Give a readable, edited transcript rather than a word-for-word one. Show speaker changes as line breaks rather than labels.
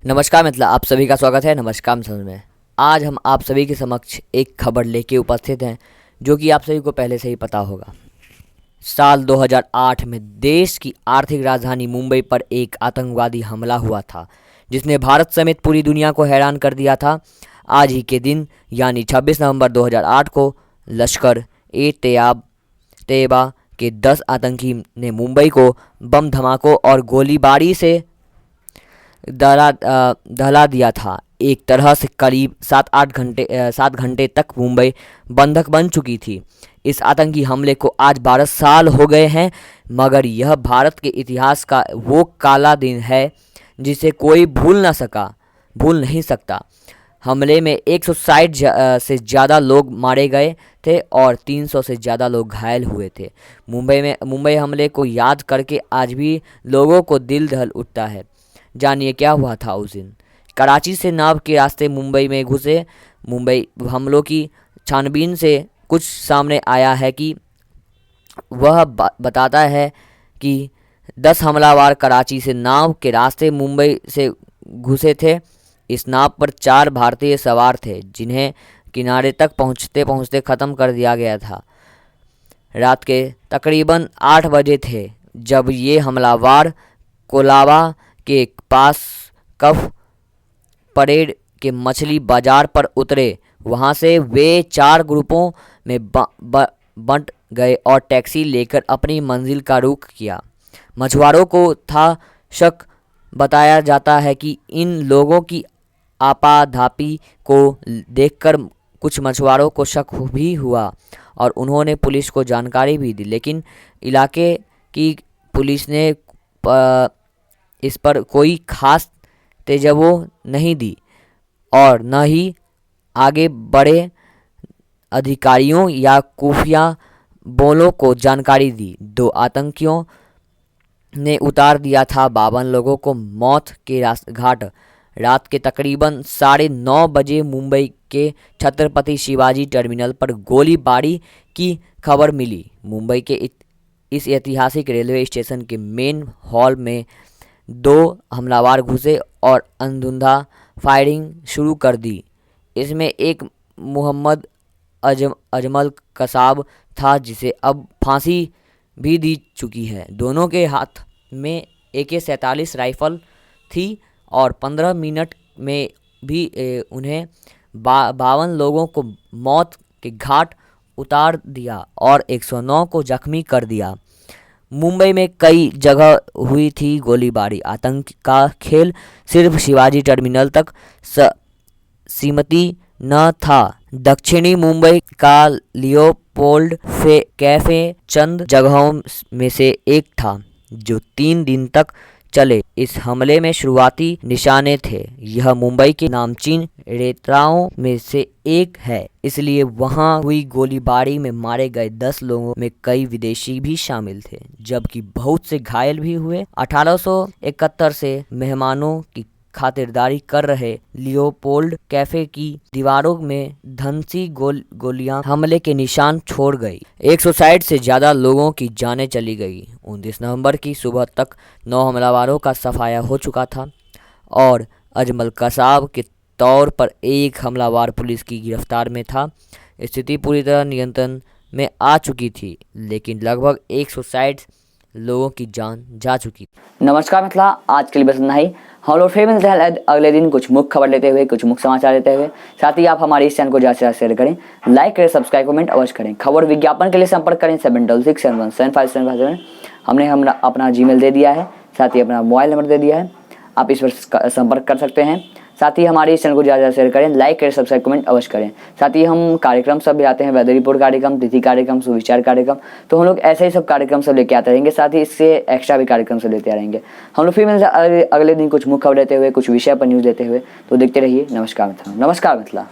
नमस्कार मित्रों, आप सभी का स्वागत है नमस्कार मित्रों में। आज हम आप सभी के समक्ष एक खबर लेके उपस्थित हैं जो कि आप सभी को पहले से ही पता होगा। साल 2008 में देश की आर्थिक राजधानी मुंबई पर एक आतंकवादी हमला हुआ था जिसने भारत समेत पूरी दुनिया को हैरान कर दिया था। आज ही के दिन यानी 26 नवंबर 2008 को लश्कर ए तैयबा के 10 आतंकी ने मुंबई को बम धमाकों और गोलीबारी से दहला दिया था। एक तरह से करीब 7 घंटे तक मुंबई बंधक बन चुकी थी। इस आतंकी हमले को आज 12 साल हो गए हैं, मगर यह भारत के इतिहास का वो काला दिन है जिसे कोई भूल नहीं सकता। हमले में 160 से ज़्यादा लोग मारे गए थे और 300 से ज़्यादा लोग घायल हुए थे। मुंबई हमले को याद करके आज भी लोगों को दिल दहल उठता है। जानिए क्या हुआ था उस दिन। कराची से नाव के रास्ते मुंबई में घुसे। मुंबई हमलों की छानबीन से कुछ सामने आया है कि वह बताता है कि 10 हमलावर कराची से नाव के रास्ते मुंबई से घुसे थे। इस नाव पर 4 भारतीय सवार थे जिन्हें किनारे तक पहुंचते पहुंचते ख़त्म कर दिया गया था। रात के तकरीबन 8 बजे थे जब ये हमलावर कोलाबा के पास कफ परेड के मछली बाजार पर उतरे। वहां से वे 4 ग्रुपों में बंट गए और टैक्सी लेकर अपनी मंजिल का रुख किया। मछुआरों को था शक। बताया जाता है कि इन लोगों की आपाधापी को देखकर कुछ मछुआरों को शक भी हुआ और उन्होंने पुलिस को जानकारी भी दी, लेकिन इलाके की पुलिस ने इस पर कोई खास तवज्जो नहीं दी और न ही आगे बढ़े अधिकारियों या खुफिया बलों को जानकारी दी। 2 आतंकियों ने उतार दिया था 52 लोगों को मौत के घाट। रात के तकरीबन 9:30 बजे मुंबई के छत्रपति शिवाजी टर्मिनल पर गोलीबारी की खबर मिली। मुंबई के इस ऐतिहासिक रेलवे स्टेशन के मेन हॉल में 2 हमलावर घुसे और अंधाधुंध फायरिंग शुरू कर दी। इसमें एक मोहम्मद अजमल कसाब था जिसे अब फांसी भी दी चुकी है। दोनों के हाथ में AK-47 राइफल थी और 15 मिनट में भी उन्हें 52 लोगों को मौत के घाट उतार दिया और 109 को जख्मी कर दिया। मुंबई में कई जगह हुई थी गोलीबारी। आतंक का खेल सिर्फ शिवाजी टर्मिनल तक सीमित न था। दक्षिणी मुंबई का लियोपोल्ड कैफे चंद जगहों में से एक था जो 3 दिन तक चले। इस हमले में शुरुआती निशाने थे। यह मुंबई के नामचीन रेस्तराओं में से एक है, इसलिए वहां हुई गोलीबारी में मारे गए 10 लोगों में कई विदेशी भी शामिल थे, जबकि बहुत से घायल भी हुए। 1871 से मेहमानों की खातिरदारी कर रहे लियोपोल्ड कैफे की दीवारों में धंसी गोलियां हमले के निशान छोड़ गई। 160 से ज़्यादा लोगों की जानें चली गई। 29 नवंबर की सुबह तक 9 हमलावरों का सफाया हो चुका था और अजमल कसाब के तौर पर एक हमलावर पुलिस की गिरफ्तार में था। स्थिति पूरी तरह नियंत्रण में आ चुकी थी, लेकिन लगभग 160 लोगों की जान जा चुकी। नमस्कार मित्रों, आज के लिए बस इतना ही। हम लोग फिर मिलते हैं अगले दिन कुछ मुख्य खबर लेते हुए, कुछ मुख्य समाचार लेते हुए। साथ ही आप हमारे इस चैनल को ज़्यादा से ज़्यादा शेयर करें, लाइक करें, सब्सक्राइब कमेंट अवश्य करें। खबर विज्ञापन के लिए संपर्क करें 7667175757। हमने अपना जीमेल दे दिया है, साथ ही अपना मोबाइल नंबर दे दिया है, आप इस पर संपर्क कर सकते हैं। साथ ही हमारे इस चैनल को ज़्यादा शेयर करें, लाइक करें, सब्सक्राइब कमेंट अवश्य करें। साथ ही हम कार्यक्रम सब भी आते हैं, वेदर रिपोर्ट कार्यक्रम, तिथि कार्यक्रम, सुविचार कार्यक्रम, तो हम लोग ऐसे ही सब कार्यक्रम सब लेके आते रहेंगे। साथ ही इससे एक्स्ट्रा भी कार्यक्रम सब लेते रहेंगे। हम लोग फिर मिलते हैं अगले दिन कुछ मुख्य खबर लेते हुए, कुछ विषय पर न्यूज़ लेते हुए। तो देखते रहिए। नमस्कार मित्रों।